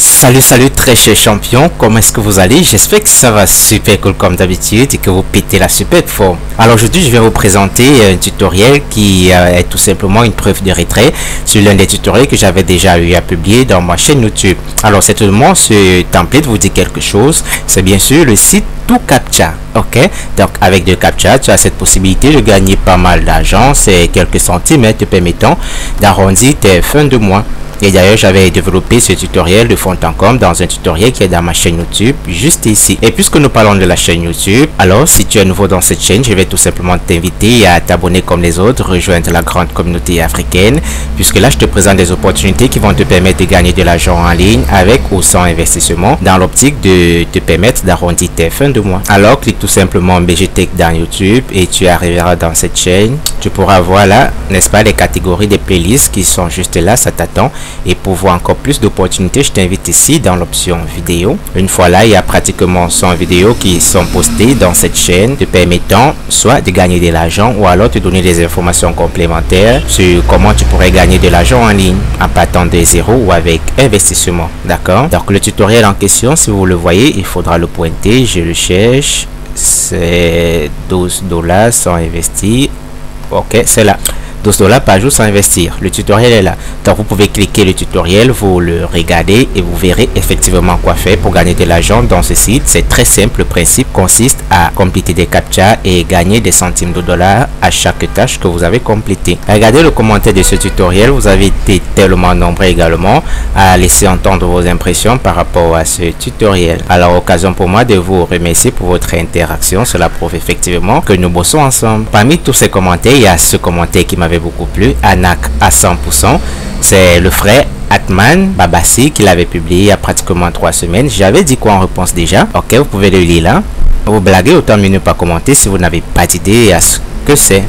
Salut très chers champions, comment est-ce que vous allez? J'espère que ça va super cool comme d'habitude et que vous pétez la super forme. Alors aujourd'hui je vais vous présenter un tutoriel qui est tout simplement une preuve de retrait sur l'un des tutoriels que j'avais déjà eu à publier dans ma chaîne YouTube. Alors certainement ce template vous dit quelque chose, c'est bien sûr le site ToCaptcha. Ok, donc avec de CAPTCHA tu as cette possibilité de gagner pas mal d'argent, c'est quelques centimes te permettant d'arrondir tes fins de mois. Et d'ailleurs, j'avais développé ce tutoriel de fond en comble dans un tutoriel qui est dans ma chaîne YouTube, juste ici. Et puisque nous parlons de la chaîne YouTube, alors si tu es nouveau dans cette chaîne, je vais tout simplement t'inviter à t'abonner comme les autres, rejoindre la grande communauté africaine, puisque là, je te présente des opportunités qui vont te permettre de gagner de l'argent en ligne avec ou sans investissement, dans l'optique de te permettre d'arrondir tes fins de mois. Alors, clique tout simplement BGTech dans YouTube et tu arriveras dans cette chaîne. Tu pourras voir là, n'est-ce pas, les catégories des playlists qui sont juste là, ça t'attend. Et pour voir encore plus d'opportunités, je t'invite ici dans l'option vidéo. Une fois là, il y a pratiquement 100 vidéos qui sont postées dans cette chaîne, te permettant soit de gagner de l'argent ou alors te donner des informations complémentaires sur comment tu pourrais gagner de l'argent en ligne en partant de zéro ou avec investissement. D'accord? Donc le tutoriel en question, si vous le voyez, il faudra le pointer. Je le cherche. C'est 12 $ sans investir. Ok, c'est là. 12 $ par jour sans investir. Le tutoriel est là. Donc vous pouvez cliquer le tutoriel, vous le regardez et vous verrez effectivement quoi faire pour gagner de l'argent dans ce site. C'est très simple. Le principe consiste à compléter des captcha et gagner des centimes de dollars à chaque tâche que vous avez complétée. Regardez le commentaire de ce tutoriel. Vous avez été tellement nombreux également à laisser entendre vos impressions par rapport à ce tutoriel. Alors occasion pour moi de vous remercier pour votre interaction. Cela prouve effectivement que nous bossons ensemble. Parmi tous ces commentaires, il y a ce commentaire qui m'avait beaucoup plu, Anak à 100%. C'est le frère Atman Babassi qui l'avait publié il y a pratiquement 3 semaines. J'avais dit quoi en réponse déjà. Ok, vous pouvez le lire là. Vous blaguez, autant mieux ne pas commenter si vous n'avez pas d'idée à ce que c'est.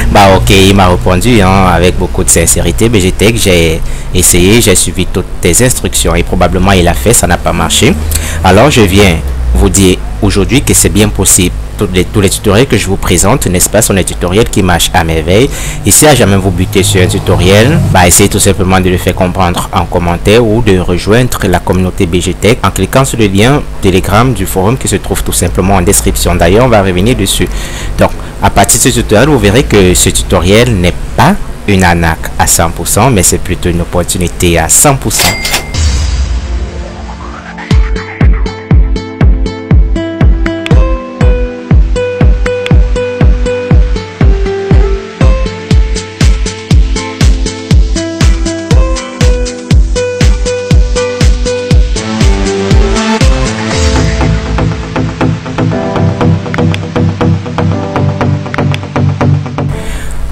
Bah ok, il m'a répondu avec beaucoup de sincérité. BGTech, j'ai essayé, j'ai suivi toutes tes instructions et probablement il a fait, ça n'a pas marché. Alors je viens vous dire aujourd'hui que c'est bien possible. Tous les tutoriels que je vous présente, n'est-ce pas, sont des tutoriels qui marchent à merveille. Et si à jamais vous butez sur un tutoriel, essayez tout simplement de le faire comprendre en commentaire ou de rejoindre la communauté BGTech en cliquant sur le lien Telegram du forum qui se trouve tout simplement en description. D'ailleurs, on va revenir dessus. Donc, à partir de ce tutoriel, vous verrez que ce tutoriel n'est pas une arnaque à 100%, mais c'est plutôt une opportunité à 100%.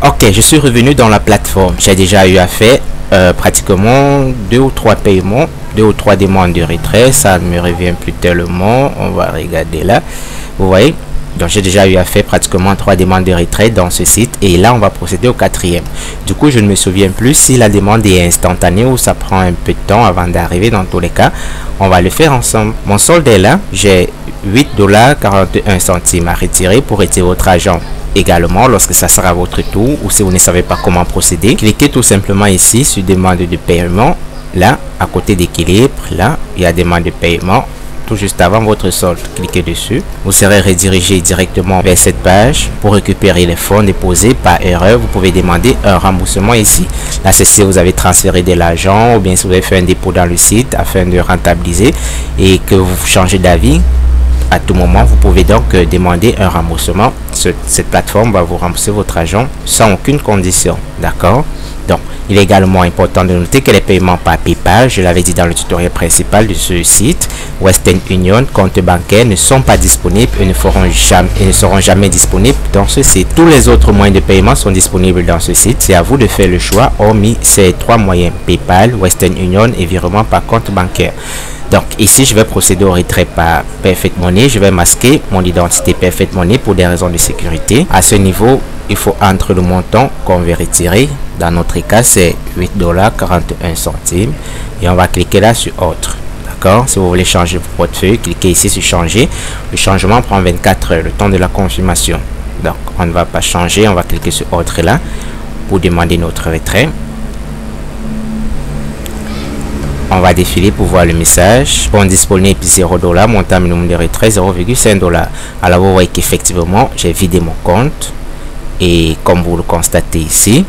Ok, je suis revenu dans la plateforme. J'ai déjà eu à faire pratiquement 2 ou 3 paiements, 2 ou 3 demandes de retrait. Ça ne me revient plus tellement. On va regarder là. Vous voyez? Donc j'ai déjà eu à faire pratiquement 3 demandes de retrait dans ce site. Et là, on va procéder au 4e. Du coup, je ne me souviens plus si la demande est instantanée ou ça prend un peu de temps avant d'arriver. Dans tous les cas, on va le faire ensemble. Mon solde est là. J'ai 8,41 $ à retirer. Pour retirer votre argent également lorsque ça sera votre tour ou si vous ne savez pas comment procéder, cliquez tout simplement ici sur demande de paiement. Là, à côté d'équilibre, là, il y a demande de paiement tout juste avant votre solde. Cliquez dessus. Vous serez redirigé directement vers cette page. Pour récupérer les fonds déposés par erreur, vous pouvez demander un remboursement ici. Là, c'est si vous avez transféré de l'argent ou bien si vous avez fait un dépôt dans le site afin de rentabiliser et que vous changez d'avis. À tout moment, vous pouvez donc demander un remboursement. Cette plateforme va vous rembourser votre argent sans aucune condition. D'accord? Donc, il est également important de noter que les paiements par PayPal, je l'avais dit dans le tutoriel principal de ce site, Western Union, compte bancaire ne sont pas disponibles et ne seront jamais disponibles dans ce site. Tous les autres moyens de paiement sont disponibles dans ce site. C'est à vous de faire le choix, hormis ces 3 moyens: PayPal, Western Union et virement par compte bancaire. Donc ici, je vais procéder au retrait par Perfect Money. Je vais masquer mon identité Perfect Money pour des raisons de sécurité. À ce niveau, il faut entrer le montant qu'on veut retirer. Dans notre cas, c'est 8,41 $ et on va cliquer là sur Autre. D'accord? Si vous voulez changer votre portefeuille, cliquez ici sur Changer. Le changement prend 24 heures, le temps de la confirmation. Donc, on ne va pas changer. On va cliquer sur Autre là pour demander notre retrait. On va défiler pour voir le message. Bon disponible $0, montant minimum de retrait $0,5. Alors vous voyez qu'effectivement j'ai vidé mon compte et comme vous le constatez ici,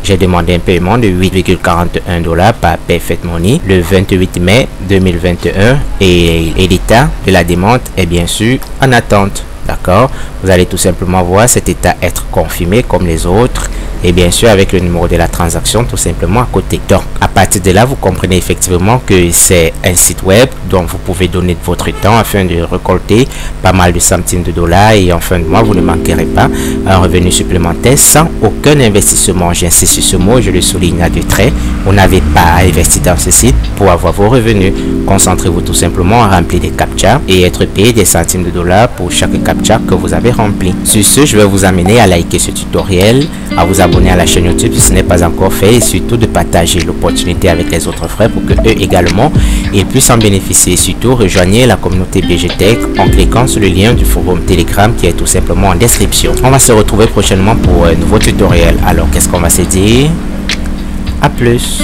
j'ai demandé un paiement de $8,41 par Perfect Money le 28 mai 2021 et l'état de la demande est bien sûr en attente. D'accord, vous allez tout simplement voir cet état être confirmé comme les autres et bien sûr avec le numéro de la transaction tout simplement à côté. Donc à partir de là vous comprenez effectivement que c'est un site web dont vous pouvez donner de votre temps afin de récolter pas mal de centimes de dollars et en fin de mois vous ne manquerez pas un revenu supplémentaire sans aucun investissement. J'insiste sur ce mot, je le souligne à deux traits. Vous n'avez pas à investir dans ce site pour avoir vos revenus. Concentrez-vous tout simplement à remplir des captcha et être payé des centimes de dollars pour chaque captcha que vous avez rempli. Sur ce, je vais vous amener à liker ce tutoriel, à vous abonner à la chaîne YouTube si ce n'est pas encore fait et surtout de partager l'opportunité avec les autres frères pour que eux également ils puissent en bénéficier. Surtout rejoignez la communauté BGTech en cliquant sur le lien du forum Telegram qui est tout simplement en description. On va se retrouver prochainement pour un nouveau tutoriel. Alors qu'est-ce qu'on va se dire? À plus.